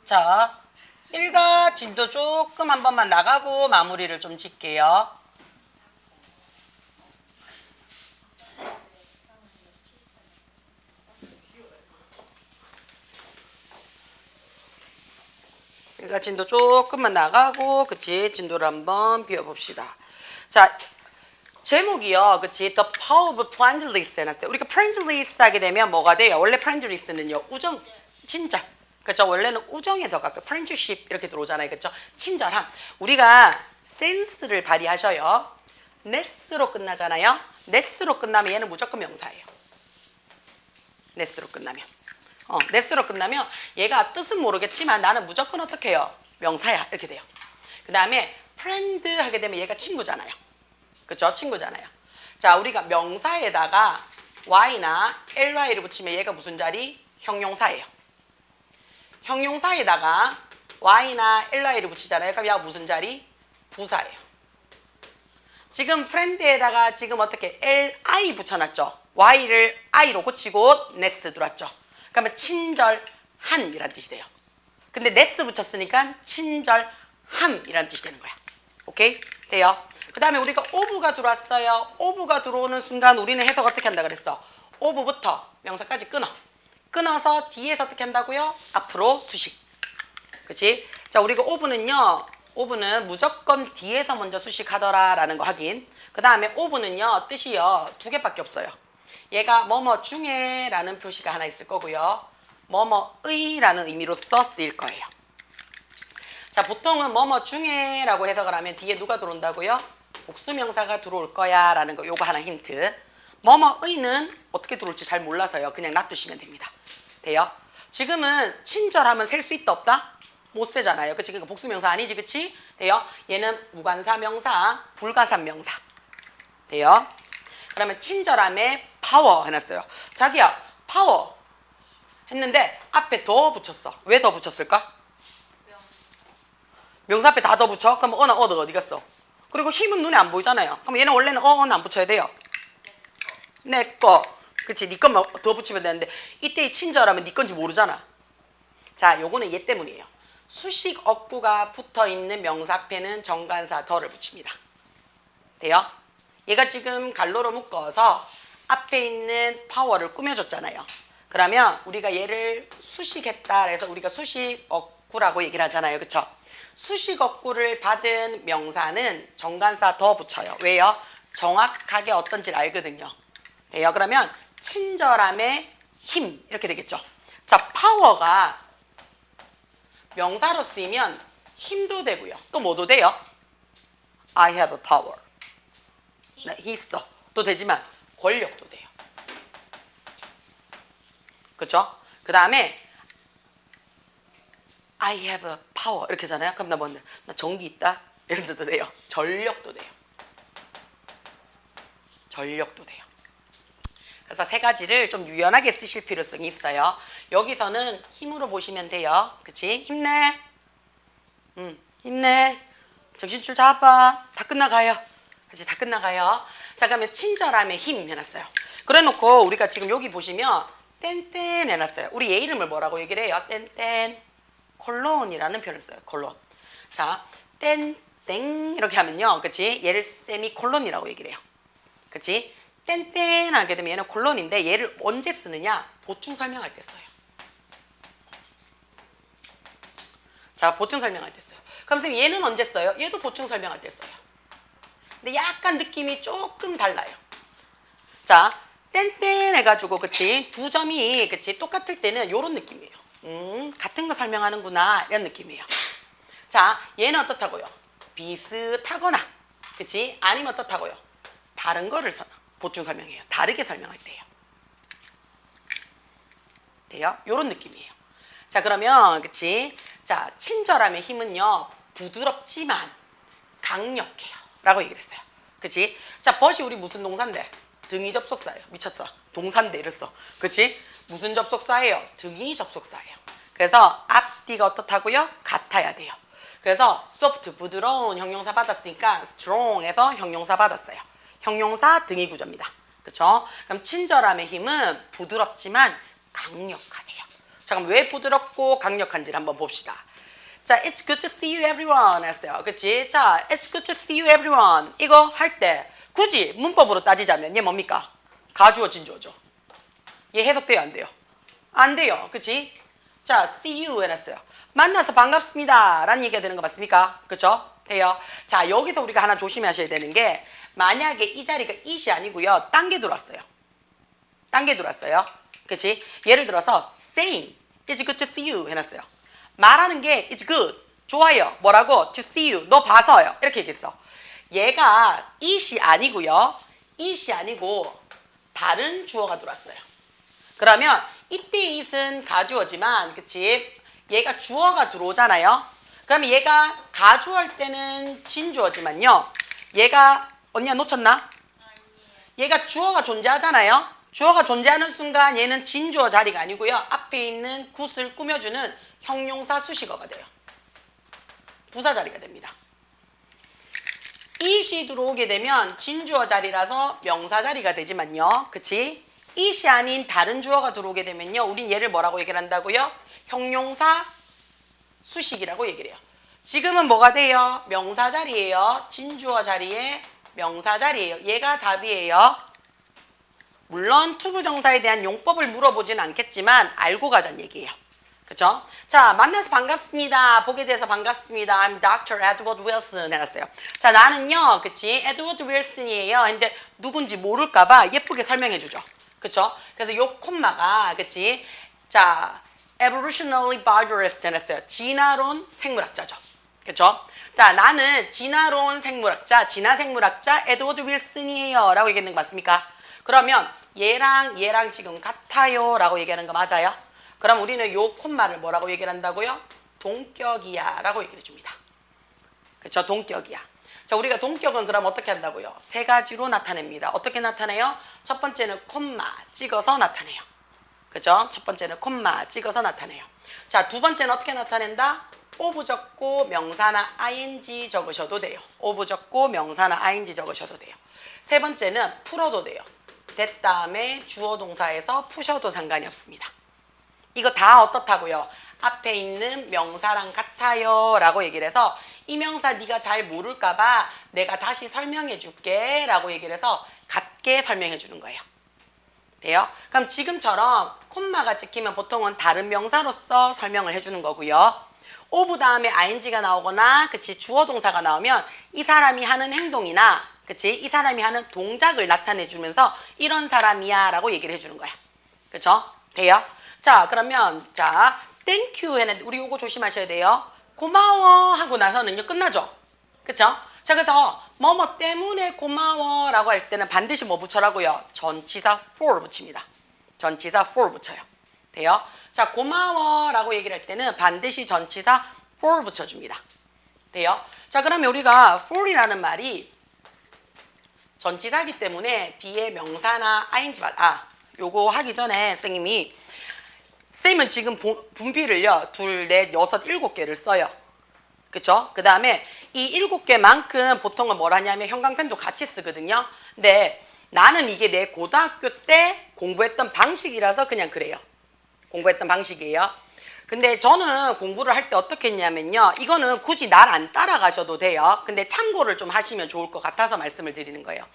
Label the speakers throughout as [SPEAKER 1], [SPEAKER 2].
[SPEAKER 1] 자, 일과 진도 조금 한 번만 나가고 마무리를 좀 짓게요. 일과 진도 조금만 나가고, 그치? 진도를 한번 비워봅시다. 자, 제목이요, 그치? The Power of Friendliness 해놨어요. 우리가 friendliness 하게 되면 뭐가 돼요? 원래 friendliness는요, 우정, 친절. 그렇죠? 원래는 우정에 더 가까워. friendship 이렇게 들어오잖아요. 그렇죠? 친절함. 우리가 센스를 발휘하셔요. ness로 끝나잖아요. ness로 끝나면 얘는 무조건 명사예요. ness로 끝나면. ness로 끝나면 얘가 뜻은 모르겠지만 나는 무조건 어떻게 해요? 명사야. 이렇게 돼요. 그 다음에 friend 하게 되면 얘가 친구잖아요. 그렇죠? 친구잖아요. 자, 우리가 명사에다가 y나 ly를 붙이면 얘가 무슨 자리? 형용사예요. 형용사에다가 y나 ly를 붙이잖아요. 그럼 얘가 무슨 자리? 부사예요. 지금 friend에다가 지금 어떻게 li 붙여놨죠? y를 i로 고치고 ness 들어왔죠. 그러면 친절한이란 뜻이 돼요. 근데 ness 붙였으니까 친절함이란 뜻이 되는 거야. 오케이? 돼요? 그 다음에 우리가 of가 들어왔어요. of가 들어오는 순간 우리는 해석 어떻게 한다 그랬어? of부터 명사까지 끊어. 끊어서 뒤에서 어떻게 한다고요? 앞으로 수식. 그치? 자, 우리가 of는요. of는 무조건 뒤에서 먼저 수식하더라 라는 거 확인. 그 다음에 of는요. 뜻이요. 두 개밖에 없어요. 얘가 뭐뭐 중에 라는 표시가 하나 있을 거고요. 뭐뭐의 라는 의미로써 쓰일 거예요. 자, 보통은 뭐뭐 중에 라고 해석을 하면 뒤에 누가 들어온다고요? 복수명사가 들어올 거야 라는 거 요거 하나 힌트. 뭐뭐의는 어떻게 들어올지 잘 몰라서요. 그냥 놔두시면 됩니다. 돼요? 지금은 친절하면 셀 수 있다 없다? 못 세잖아요. 그치? 그러니까 복수명사 아니지, 그치? 돼요? 얘는 무관사 명사, 불가산 명사. 돼요? 그러면 친절함에 파워 해놨어요. 자기야, 파워 했는데 앞에 더 붙였어. 왜 더 붙였을까? 명사 앞에 다 더 붙여? 그럼 어나 어가 어디 갔어? 그리고 힘은 눈에 안 보이잖아요. 그럼 얘는 원래는 어는 안 붙여야 돼요. 내 거. 그치? 네 것만 더 붙이면 되는데 이때의 친절하면 네 건지 모르잖아. 자, 요거는 얘 때문이에요. 수식 어구가 붙어있는 명사 앞에는 정관사 더를 붙입니다. 돼요? 얘가 지금 갈로로 묶어서 앞에 있는 파워를 꾸며줬잖아요. 그러면 우리가 얘를 수식했다 그래서 우리가 수식 어구라고 얘기를 하잖아요. 그쵸? 수식 어구를 받은 명사는 정관사 더 붙여요. 왜요? 정확하게 어떤지를 알거든요. 돼요? 그러면 친절함의 힘 이렇게 되겠죠. 자, 파워가 명사로 쓰이면 힘도 되고요. 또 뭐도 돼요? I have power. 나 있어. 또 되지만 권력도 돼요. 그렇죠? 그 다음에 I have power 이렇게 하잖아요. 그럼 나 뭔데? 나 전기 있다. 이런 데도 돼요. 전력도 돼요. 전력도 돼요. 그래서 세 가지를 좀 유연하게 쓰실 필요성이 있어요. 여기서는 힘으로 보시면 돼요. 그치? 힘내. 힘내. 정신줄 잡아. 다 끝나가요. 그치? 다 끝나가요. 자, 그러면 친절함의 힘 해놨어요. 그래 놓고 우리가 지금 여기 보시면 땡땡 해놨어요. 우리 얘 이름을 뭐라고 얘기를 해요? 땡땡 콜론이라는 표현을 써요. 콜론. 자, 땡땡 이렇게 하면요. 그치? 얘를 세미콜론이라고 얘기를 해요. 그치? 땡땡 하게 되면 얘는 콜론인데 얘를 언제 쓰느냐? 보충 설명할 때 써요. 자, 보충 설명할 때 써요. 그럼 선생님 얘는 언제 써요? 얘도 보충 설명할 때 써요. 근데 약간 느낌이 조금 달라요. 자, 땡땡 해가지고 그치? 두 점이 그치? 똑같을 때는 요런 느낌이에요. 같은 거 설명하는구나 이런 느낌이에요. 자, 얘는 어떻다고요? 비슷하거나 그치? 아니면 어떻다고요? 다른 거를 보충 설명해요. 다르게 설명할 때요. 돼요? 요런 느낌이에요. 자, 그러면 그치? 자, 친절함의 힘은요. 부드럽지만 강력해요. 라고 얘기를 했어요. 그치? 자, 벗이 우리 무슨 동사인데? 등위 접속사예요. 미쳤어. 동사인데 이랬어. 그치? 무슨 접속사예요? 등위 접속사예요. 그래서 앞뒤가 어떻다고요? 같아야 돼요. 그래서 soft, 부드러운 형용사 받았으니까 strong에서 형용사 받았어요. 형용사 등위 구조입니다. 그쵸? 그럼 친절함의 힘은 부드럽지만 강력하대요. 잠깐 왜 부드럽고 강력한지를 한번 봅시다. 자, it's good to see you everyone 했어요. 그치? 자, it's good to see you everyone. 이거 할 때 굳이 문법으로 따지자면 얘 뭡니까? 가주어 진주어죠. 얘 해석돼요, 안 돼요? 안 돼요. 그치? 자, see you 해놨어요. 만나서 반갑습니다. 라는 얘기가 되는 거 맞습니까? 그쵸? 돼요. 자, 여기서 우리가 하나 조심하셔야 되는 게 만약에 이 자리가 it이 아니고요. 딴 게 들어왔어요. 딴 게 들어왔어요. 그치? 예를 들어서 saying it's good to see you 해놨어요. 말하는 게 it's good. 좋아요. 뭐라고? to see you. 너 봐서요. 이렇게 얘기했어. 얘가 it이 아니고요. it이 아니고 다른 주어가 들어왔어요. 그러면 이때 it은 가주어지만 그치? 얘가 주어가 들어오잖아요. 그러면 얘가 가주어할 때는 진주어지만요. 얘가 언니야 놓쳤나? 얘가 주어가 존재하잖아요. 주어가 존재하는 순간 얘는 진주어 자리가 아니고요. 앞에 있는 굿을 꾸며주는 형용사 수식어가 돼요. 부사 자리가 됩니다. it이 들어오게 되면 진주어 자리라서 명사 자리가 되지만요. 그치? it이 아닌 다른 주어가 들어오게 되면요. 우린 얘를 뭐라고 얘기를 한다고요? 형용사 수식이라고 얘기를 해요. 지금은 뭐가 돼요? 명사 자리예요. 진주어 자리에 명사 자리예요. 얘가 답이에요. 물론 투부정사에 대한 용법을 물어보지는 않겠지만 알고 가자는 얘기예요. 그쵸? 자, 만나서 반갑습니다. 보게 돼서 반갑습니다. I'm Dr. Edward Wilson 해놨어요. 자, 나는요, 그치? Edward Wilson이에요. 근데 누군지 모를까봐 예쁘게 설명해주죠. 그쵸? 그래서 요 콤마가, 그치? 자, evolutionarily biologist 해놨어요. 진화론 생물학자죠. 그쵸? 자, 나는 진화론 생물학자, 진화생물학자 에드워드 윌슨이에요. 라고 얘기하는 거 맞습니까? 그러면 얘랑 지금 같아요. 라고 얘기하는 거 맞아요? 그럼 우리는 요 콤마를 뭐라고 얘기를 한다고요? 동격이야. 라고 얘기를 해줍니다. 그쵸? 동격이야. 자, 우리가 동격은 그럼 어떻게 한다고요? 세 가지로 나타냅니다. 어떻게 나타내요? 첫 번째는 콤마 찍어서 나타내요. 그죠? 첫 번째는 콤마 찍어서 나타내요. 자, 두 번째는 어떻게 나타낸다? 오브 적고 명사나 ing 적으셔도 돼요. 오브 적고 명사나 ing 적으셔도 돼요. 세 번째는 풀어도 돼요. that 다음에 주어 동사에서 푸셔도 상관이 없습니다. 이거 다 어떻다고요? 앞에 있는 명사랑 같아요 라고 얘기를 해서 이 명사 네가 잘 모를까 봐 내가 다시 설명해 줄게 라고 얘기를 해서 같게 설명해 주는 거예요. 돼요? 그럼 지금처럼 콤마가 찍히면 보통은 다른 명사로서 설명을 해주는 거고요. 오브 다음에 ing가 나오거나 그치 주어 동사가 나오면 이 사람이 하는 행동이나 그치 이 사람이 하는 동작을 나타내 주면서 이런 사람이야 라고 얘기를 해주는 거야. 그쵸? 돼요? 자, 그러면 자 thank you 했는데 우리 요거 조심하셔야 돼요. 고마워 하고 나서는요 끝나죠? 그쵸? 자, 그래서 뭐뭐 때문에 고마워 라고 할 때는 반드시 뭐 붙여라고요? 전치사 for 붙입니다. 전치사 for 붙여요. 돼요? 자, 고마워 라고 얘기를 할 때는 반드시 전치사 for 붙여줍니다. 돼요? 자, 그러면 우리가 for이라는 말이 전치사기 때문에 뒤에 명사나 ing 요거 하기 전에 선생님이 쌤은 지금 분비를요 2, 4, 6, 7개를 써요. 그쵸? 그 다음에 이 7개만큼 보통은 뭘 하냐면 형광펜도 같이 쓰거든요. 근데 나는 이게 내 고등학교 때 공부했던 방식이라서 그냥 그래요. 공부했던 방식이에요. 근데 저는 공부를 할 때 어떻게 했냐면요. 이거는 굳이 날 안 따라가셔도 돼요. 근데 참고를 좀 하시면 좋을 것 같아서 말씀을 드리는 거예요.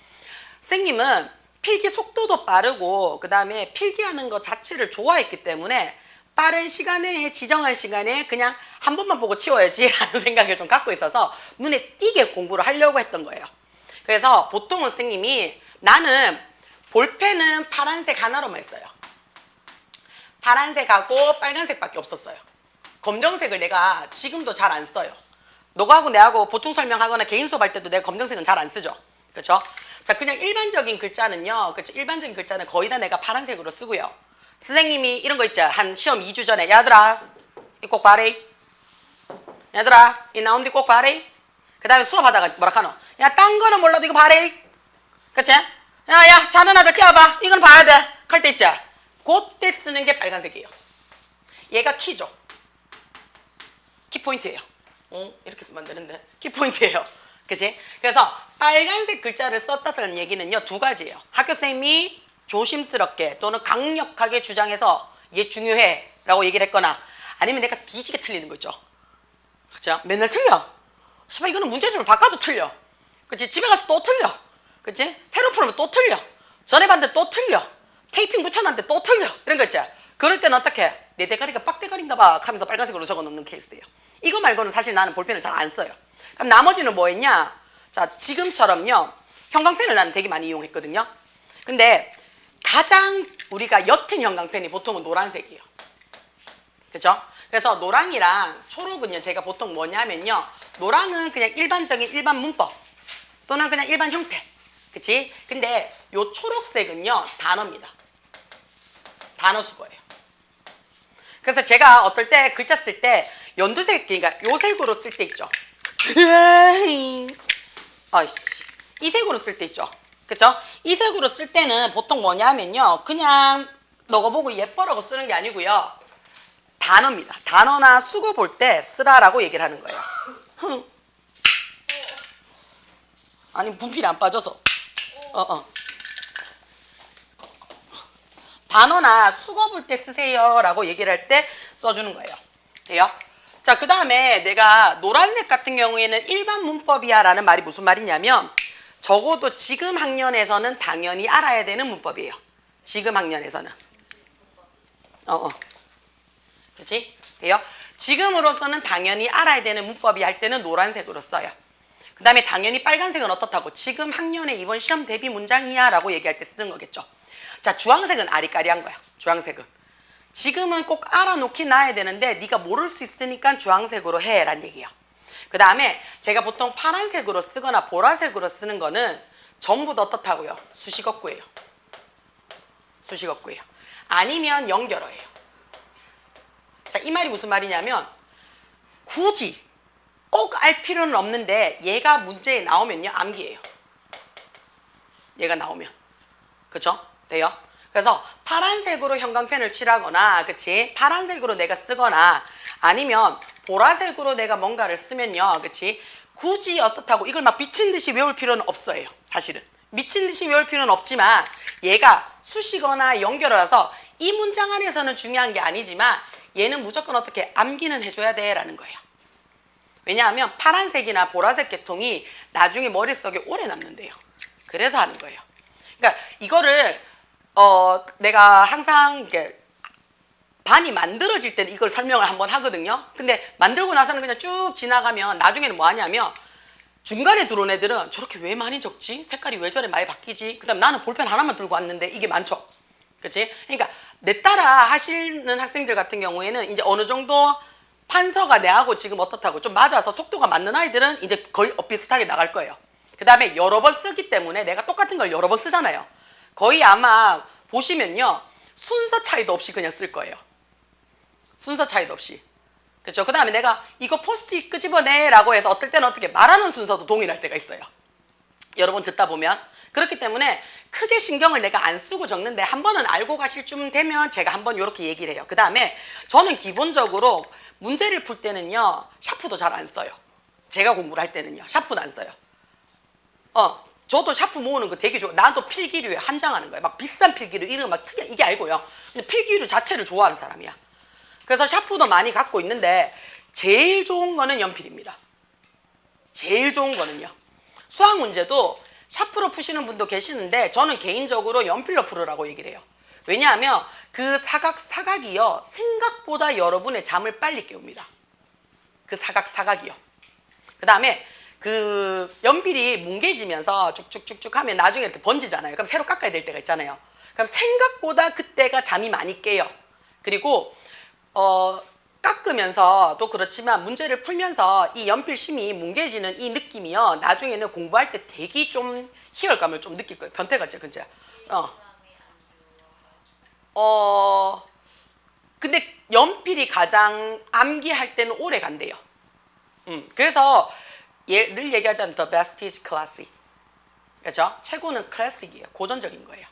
[SPEAKER 1] 선생님은 필기 속도도 빠르고 그 다음에 필기하는 것 자체를 좋아했기 때문에 빠른 시간에 지정한 시간에 그냥 한 번만 보고 치워야지 라는 생각을 좀 갖고 있어서 눈에 띄게 공부를 하려고 했던 거예요. 그래서 보통은 선생님이 나는 볼펜은 파란색 하나로만 했어요. 파란색하고 빨간색밖에 없었어요. 검정색을 내가 지금도 잘 안 써요. 너하고 내하고 보충 설명하거나 개인 수업할 때도 내가 검정색은 잘 안 쓰죠. 그렇죠? 자, 그냥 일반적인 글자는요. 그렇죠? 일반적인 글자는 거의 다 내가 파란색으로 쓰고요. 선생님이 이런 거 있죠. 한 시험 2주 전에 야들아 이 꼭 봐래. 얘들아 이 나온 뒤 꼭 봐래. 그 다음에 수업하다가 뭐라 하노? 야, 딴 거는 몰라도 이거 봐래. 그치? 야, 자는 아들 끼워봐. 이건 봐야 돼. 할 때 있죠. 그때 쓰는 게 빨간색이에요. 얘가 키죠. 키포인트예요. 이렇게 쓰면 안 되는데. 키포인트예요. 그치? 그래서 빨간색 글자를 썼다는 얘기는요. 2가지예요. 학교쌤이 조심스럽게 또는 강력하게 주장해서 얘 중요해. 라고 얘기를 했거나 아니면 내가 뒤지게 틀리는 거죠. 그죠? 맨날 틀려. 씨발 이거는 문제집을 바꿔도 틀려. 그치? 집에 가서 또 틀려. 그치? 새로 풀으면 또 틀려. 전에 봤는데 또 틀려. 테이핑 붙여놨는데 또 틀려. 이런 거 있지? 그럴 때는 어떻게? 내 대가리가 빡대가리인가 봐 하면서 빨간색으로 적어놓는 케이스예요. 이거 말고는 사실 나는 볼펜을 잘 안 써요. 그럼 나머지는 뭐 했냐? 자, 지금처럼요. 형광펜을 나는 되게 많이 이용했거든요. 근데 가장 우리가 옅은 형광펜이 보통은 노란색이에요. 그죠? 그래서 노랑이랑 초록은요, 제가 보통 뭐냐면요. 노랑은 그냥 일반적인 일반 문법 또는 그냥 일반 형태. 그치? 근데 요 초록색은요, 단어입니다. 단어 수거예요. 그래서 제가 어떨 때 글자 쓸 때 연두색, 그러니까 요 색으로 쓸 때 있죠. 아이씨. 이 색으로 쓸 때 있죠. 그쵸? 이 색으로 쓸 때는 보통 뭐냐면요. 그냥 너가 보고 예뻐라고 쓰는 게 아니고요. 단어입니다. 단어나 수거 볼 때 쓰라라고 얘기를 하는 거예요. 아니 분필이 안 빠져서. 단어나 수거 볼 때 쓰세요 라고 얘기를 할 때 써주는 거예요. 돼요? 자, 그 다음에 내가 노란색 같은 경우에는 일반 문법이야 라는 말이 무슨 말이냐면 적어도 지금 학년에서는 당연히 알아야 되는 문법이에요. 지금 학년에서는. 그치? 돼요? 지금으로서는 당연히 알아야 되는 문법이 할 때는 노란색으로 써요. 그 다음에 당연히 빨간색은 어떻다고? 지금 학년에 이번 시험 대비 문장이야 라고 얘기할 때 쓰는 거겠죠. 자, 주황색은 아리까리한 거야. 주황색은. 지금은 꼭 알아놓긴 놔야 되는데 네가 모를 수 있으니까 주황색으로 해 라는 얘기예요. 그 다음에 제가 보통 파란색으로 쓰거나 보라색으로 쓰는 거는 전부 다 어떻다고요? 수식어구예요. 수식어구예요. 아니면 연결어예요. 자, 이 말이 무슨 말이냐면 굳이 꼭 알 필요는 없는데 얘가 문제에 나오면요, 암기예요. 얘가 나오면. 그쵸? 돼요? 그래서 파란색으로 형광펜을 칠하거나, 그치? 파란색으로 내가 쓰거나, 아니면 보라색으로 내가 뭔가를 쓰면요, 그치? 굳이 어떻다고 이걸 막 미친 듯이 외울 필요는 없어요. 사실은. 미친 듯이 외울 필요는 없지만 얘가 수식어나 연결어라서 이 문장 안에서는 중요한 게 아니지만 얘는 무조건 어떻게 암기는 해줘야 돼 라는 거예요. 왜냐하면 파란색이나 보라색 계통이 나중에 머릿속에 오래 남는데요. 그래서 하는 거예요. 그러니까 이거를 내가 항상 이렇게 반이 만들어질 때는 이걸 설명을 한번 하거든요. 근데 만들고 나서는 그냥 쭉 지나가면 나중에는 뭐 하냐면 중간에 들어온 애들은 저렇게 왜 많이 적지? 색깔이 왜 저래 많이 바뀌지? 그 다음 나는 볼펜 하나만 들고 왔는데 이게 많죠. 그치? 그러니까 내 따라 하시는 학생들 같은 경우에는 이제 어느 정도 판서가 내하고 지금 어떻다고 좀 맞아서 속도가 맞는 아이들은 이제 거의 비슷하게 나갈 거예요. 그 다음에 여러 번 쓰기 때문에 내가 똑같은 걸 여러 번 쓰잖아요. 거의 아마 보시면요. 순서 차이도 없이 그냥 쓸 거예요. 순서 차이도 없이. 그렇죠? 그 다음에 내가 이거 포스트잇 끄집어내 라고 해서 어떨 때는 어떻게 말하는 순서도 동일할 때가 있어요. 여러 번 듣다 보면. 그렇기 때문에 크게 신경을 내가 안 쓰고 적는데 한 번은 알고 가실 쯤 되면 제가 한번 이렇게 얘기를 해요. 그 다음에 저는 기본적으로 문제를 풀 때는요. 샤프도 잘 안 써요. 제가 공부를 할 때는요. 샤프도 안 써요. 저도 샤프 모으는 거 되게 좋아. 나도 필기류에 한장하는 거예요. 막 비싼 필기류 이런 거 막 특이한 이게 알고요. 근데 필기류 자체를 좋아하는 사람이야. 그래서 샤프도 많이 갖고 있는데 제일 좋은 거는 연필입니다. 제일 좋은 거는요. 수학 문제도 샤프로 푸시는 분도 계시는데 저는 개인적으로 연필로 풀으라고 얘기를 해요. 왜냐하면 그 사각이요. 생각보다 여러분의 잠을 빨리 깨웁니다. 그 사각이요. 그 다음에 그 연필이 뭉개지면서 쭉쭉쭉쭉 하면 나중에 이렇게 번지잖아요. 그럼 새로 깎아야 될 때가 있잖아요. 그럼 생각보다 그때가 잠이 많이 깨요. 그리고 깎으면서도 그렇지만 문제를 풀면서 이 연필심이 뭉개지는 이 느낌이요. 나중에는 공부할 때 되게 좀 희열감을 좀 느낄 거예요. 변태같죠, 근데. 근데 연필이 가장 암기할 때는 오래 간대요. 그래서 늘 얘기하자면 the best is classic. 그렇죠? 최고는 클래식이에요. 고전적인 거예요.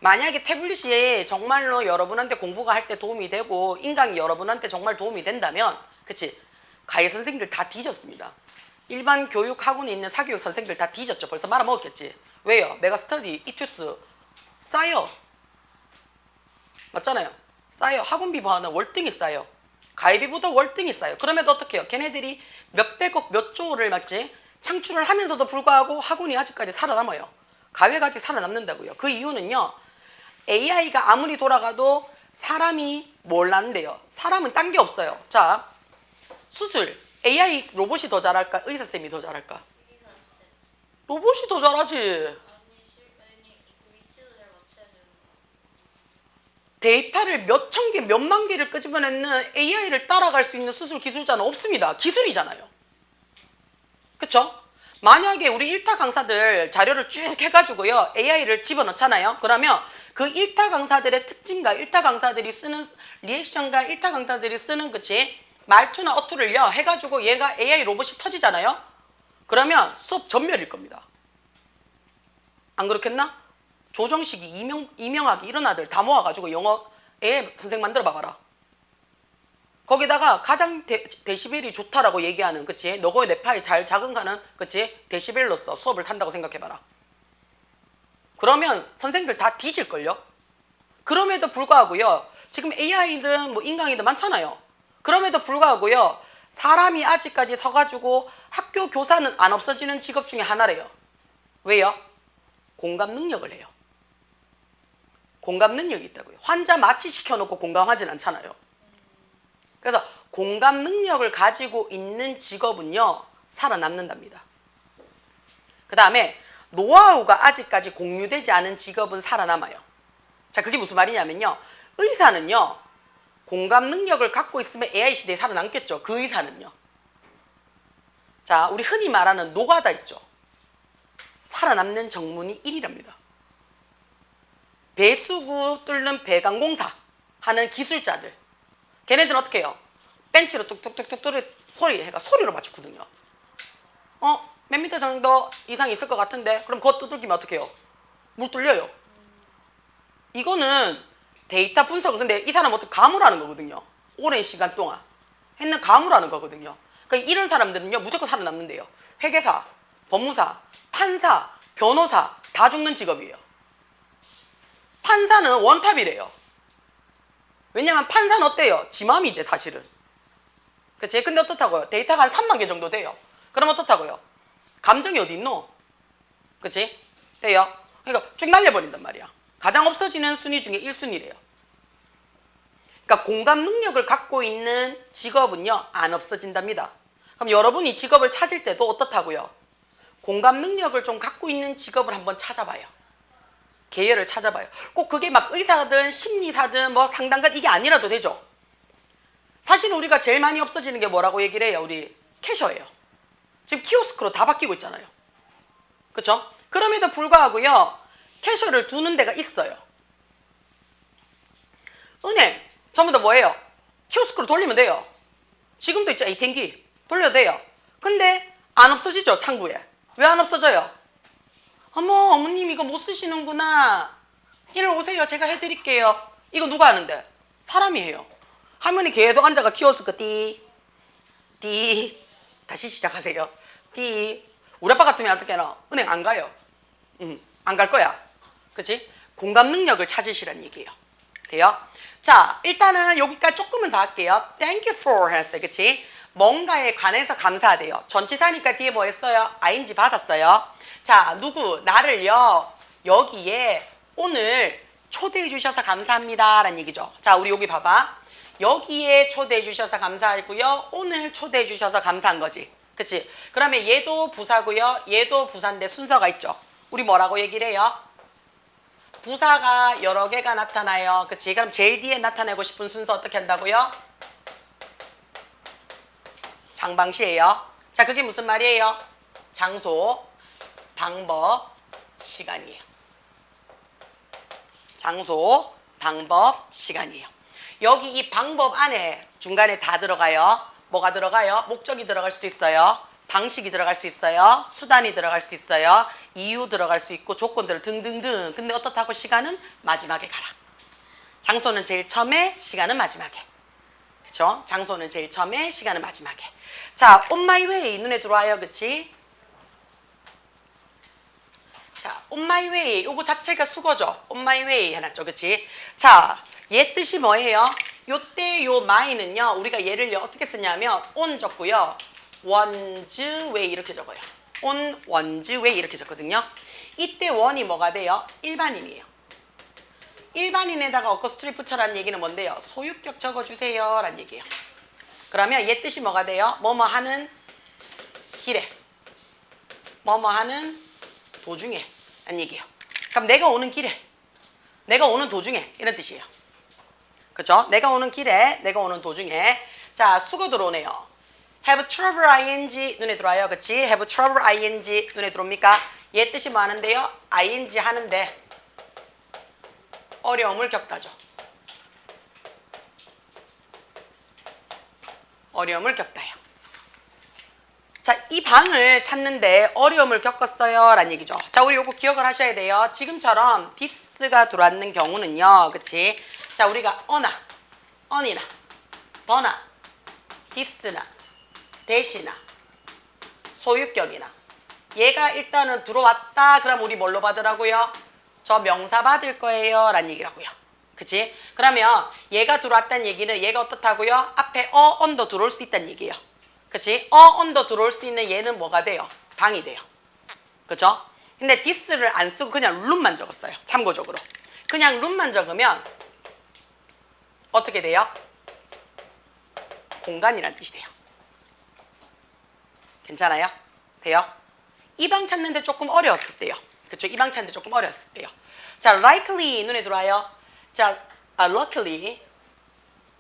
[SPEAKER 1] 만약에 태블릿이 정말로 여러분한테 공부가 할 때 도움이 되고 인강이 여러분한테 정말 도움이 된다면 그치? 가해 선생님들 다 뒤졌습니다. 일반 교육 학원에 있는 사교육 선생님들 다 뒤졌죠. 벌써 말아먹었겠지. 왜요? 메가스터디, 이투스 싸요. 맞잖아요. 싸요. 학원비 보아는 월등히 싸요. 가입비보다 월등히 싸요. 그럼에도 어떻게 해요? 걔네들이 몇백억 몇 조를 맞지? 창출을 하면서도 불구하고 학원이 아직까지 살아남아요. 가외가 아직 살아남는다고요. 그 이유는요. AI가 아무리 돌아가도 사람이 뭘 낳는데요. 사람은 딴 게 없어요. 자, 수술. AI 로봇이 더 잘할까? 의사쌤이 더 잘할까? 로봇이 더 잘하지. 데이터를 몇천 개, 몇만 개를 끄집어내는 AI를 따라갈 수 있는 수술 기술자는 없습니다. 기술이잖아요. 그쵸? 만약에 우리 1타 강사들 자료를 쭉 해가지고요. AI를 집어넣잖아요. 그러면 그 1타 강사들의 특징과 1타 강사들이 쓰는 리액션과 1타 강사들이 쓰는 그치? 말투나 어투를요. 해가지고 얘가 AI 로봇이 터지잖아요. 그러면 수업 전멸일 겁니다. 안 그렇겠나? 조정식이, 이명학이 이런 아들 다 모아가지고 영어 AI 선생 만들어 봐봐라. 거기다가 가장 데시벨이 좋다라고 얘기하는 그치? 너고의 뇌파에 잘 작용하는 그치? 데시벨로서 수업을 탄다고 생각해봐라. 그러면 선생들 다 뒤질걸요? 그럼에도 불구하고요. 지금 AI든 뭐 인강이든 많잖아요. 그럼에도 불구하고요. 사람이 아직까지 서가지고 학교 교사는 안 없어지는 직업 중에 하나래요. 왜요? 공감 능력을 해요. 공감 능력이 있다고요. 환자 마취시켜놓고 공감하진 않잖아요. 그래서 공감 능력을 가지고 있는 직업은요. 살아남는답니다. 그 다음에 노하우가 아직까지 공유되지 않은 직업은 살아남아요. 자, 그게 무슨 말이냐면요. 의사는요. 공감 능력을 갖고 있으면 AI 시대에 살아남겠죠. 그 의사는요. 자, 우리 흔히 말하는 노가다 있죠. 살아남는 정문이 1이랍니다. 배수구 뚫는 배관공사 하는 기술자들. 걔네들은 어떻게 해요? 벤치로 뚝뚝뚝뚝 소리로 맞추거든요. 몇 미터 정도 이상 있을 것 같은데 그럼 그거 두들기면 어떻게 해요? 물 뚫려요. 이거는 데이터 분석을 근데 이 사람은 어떻게 가물하는 거거든요. 오랜 시간 동안 했는 가물하는 거거든요. 그러니까 이런 사람들은요 무조건 살아남는데요. 회계사, 법무사, 판사, 변호사 다 죽는 직업이에요. 판사는 원탑이래요. 왜냐면 판사는 어때요? 지 맘이지 사실은. 그치? 근데 어떻다고요? 데이터가 한 3만 개 정도 돼요. 그럼 어떻다고요? 감정이 어디 있노? 그치? 돼요? 그러니까 쭉 날려버린단 말이야. 가장 없어지는 순위 중에 1순위래요. 그러니까 공감 능력을 갖고 있는 직업은요 안 없어진답니다. 그럼 여러분이 직업을 찾을 때도 어떻다고요? 공감 능력을 좀 갖고 있는 직업을 한번 찾아봐요. 계열을 찾아봐요. 꼭 그게 막 의사든 심리사든 뭐 상담가 이게 아니라도 되죠. 사실 우리가 제일 많이 없어지는 게 뭐라고 얘기를 해요? 우리 캐셔예요. 지금 키오스크로 다 바뀌고 있잖아요. 그렇죠? 그럼에도 불구하고요. 캐셔를 두는 데가 있어요. 은행 전부 다 뭐예요? 키오스크로 돌리면 돼요. 지금도 있죠. ATM기 돌려도 돼요. 근데 안 없어지죠. 창구에. 왜 안 없어져요? 어머님 이거 못 쓰시는구나. 이리 오세요. 제가 해드릴게요. 이거 누가 하는데? 사람이 해요. 할머니 계속 앉아가 키오스크 띠 다시 시작하세요. 띠 우리 아빠 같으면 어떻게 하나? 은행 안 가요. 안 갈 거야. 그치? 공감 능력을 찾으시란 얘기예요. 돼요? 자, 일단은 여기까지 조금은 더 할게요. Thank you for 했어요. 그치? 뭔가에 관해서 감사하대요. 전치사니까 뒤에 뭐 했어요? ing 받았어요. 자, 누구? 나를요. 여기에 오늘 초대해 주셔서 감사합니다. 라는 얘기죠. 자, 우리 여기 봐봐. 여기에 초대해 주셔서 감사하고요. 오늘 초대해 주셔서 감사한 거지. 그치? 그러면 얘도 부사고요. 얘도 부사인데 순서가 있죠. 우리 뭐라고 얘기를 해요? 부사가 여러 개가 나타나요. 그치? 그럼 제일 뒤에 나타내고 싶은 순서 어떻게 한다고요? 장방시예요. 자, 그게 무슨 말이에요? 장소, 방법, 시간이에요. 장소, 방법, 시간이에요. 여기 이 방법 안에 중간에 다 들어가요. 뭐가 들어가요? 목적이 들어갈 수도 있어요. 방식이 들어갈 수 있어요. 수단이 들어갈 수 있어요. 이유 들어갈 수 있고 조건들 등등등. 근데 어떻다고 시간은 마지막에 가라. 장소는 제일 처음에, 시간은 마지막에. 그쵸? 장소는 제일 처음에, 시간은 마지막에. 자, on my way 눈에 들어와요. 그치? 자, on my way 요거 자체가 수거죠. on my way 해놨죠. 그치? 자, 얘 뜻이 뭐예요? 요때 요 my는요 우리가 얘를 어떻게 쓰냐면 on 적고요 one's way 이렇게 적어요. on one's way 이렇게 적거든요. 이때 one이 뭐가 돼요? 일반인이에요. 일반인에다가 어커스트리 붙여라는 얘기는 뭔데요? 소유격 적어주세요 라는 얘기예요. 그러면 얘 뜻이 뭐가 돼요? 뭐뭐 하는 길에 뭐뭐 하는 도중에 라는 얘기예요. 그럼 내가 오는 길에 내가 오는 도중에 이런 뜻이에요. 그죠? 내가 오는 길에 내가 오는 도중에. 자, 수거 들어오네요. have trouble ing 눈에 들어와요. 그치? have trouble ing 눈에 들어옵니까? 얘 뜻이 뭐 하는데요? ing 하는데 어려움을 겪다죠. 어려움을 겪다요. 자, 이 방을 찾는데 어려움을 겪었어요 라는 얘기죠. 자, 우리 요거 기억을 하셔야 돼요. 지금처럼 this가 들어왔는 경우는요. 그치? 자, 우리가 on이나 더나 this나 대시나 소유격이나 얘가 일단은 들어왔다. 그럼 우리 뭘로 받으라고요? 저 명사 받을 거예요 라는 얘기라고요. 그치? 그러면 얘가 들어왔다는 얘기는 얘가 어떻다고요? 앞에 on도 들어올 수 있다는 얘기예요. 그치? on도 들어올 수 있는 얘는 뭐가 돼요? 방이 돼요. 그죠? 근데 this를 안 쓰고 그냥 room만 적었어요. 참고적으로. 그냥 room만 적으면 어떻게 돼요? 공간이란 뜻이 돼요. 괜찮아요? 돼요? 이 방 찾는데 조금 어려웠을 때요. 그쵸? 이 방 찾는데 조금 어려웠을 때요. 자, likely 눈에 들어와요. 자, luckily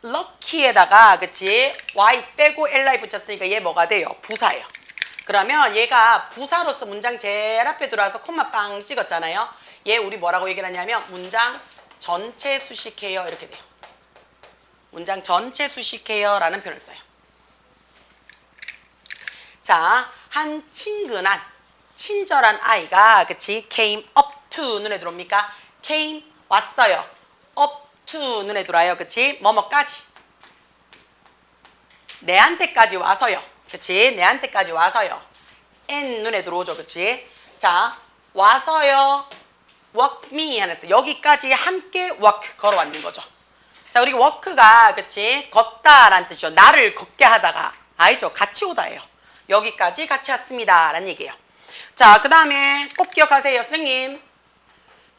[SPEAKER 1] lucky에다가 그치? y 빼고 li 붙였으니까 얘 뭐가 돼요? 부사예요. 그러면 얘가 부사로서 문장 제일 앞에 들어와서 콤마 빵 찍었잖아요. 얘 우리 뭐라고 얘기를 하냐면 문장 전체 수식해요 이렇게 돼요. 문장 전체 수식해요 라는 표현을 써요. 자, 한 친근한 친절한 아이가 그치? came up to 눈에 들어옵니까? came 왔어요. up to 눈에 들어와요. 그치? 뭐뭐까지 내한테까지 와서요. 그치? 내한테까지 와서요. and 눈에 들어오죠. 그치? 자, 와서요. walk me 하면서 여기까지 함께 walk 걸어왔는 거죠. 자, 우리 walk가 그치? 걷다라는 뜻이죠. 나를 걷게 하다가 알죠? 같이 오다예요. 여기까지 같이 왔습니다 라는 얘기예요. 자, 그 다음에 꼭 기억하세요. 선생님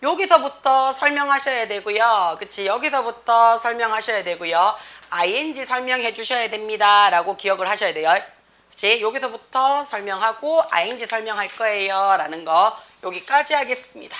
[SPEAKER 1] 여기서부터 설명하셔야 되고요. 그치? 여기서부터 설명하셔야 되고요. ing 설명해 주셔야 됩니다 라고 기억을 하셔야 돼요. 그치? 여기서부터 설명하고 ing 설명할 거예요 라는 거 여기까지 하겠습니다.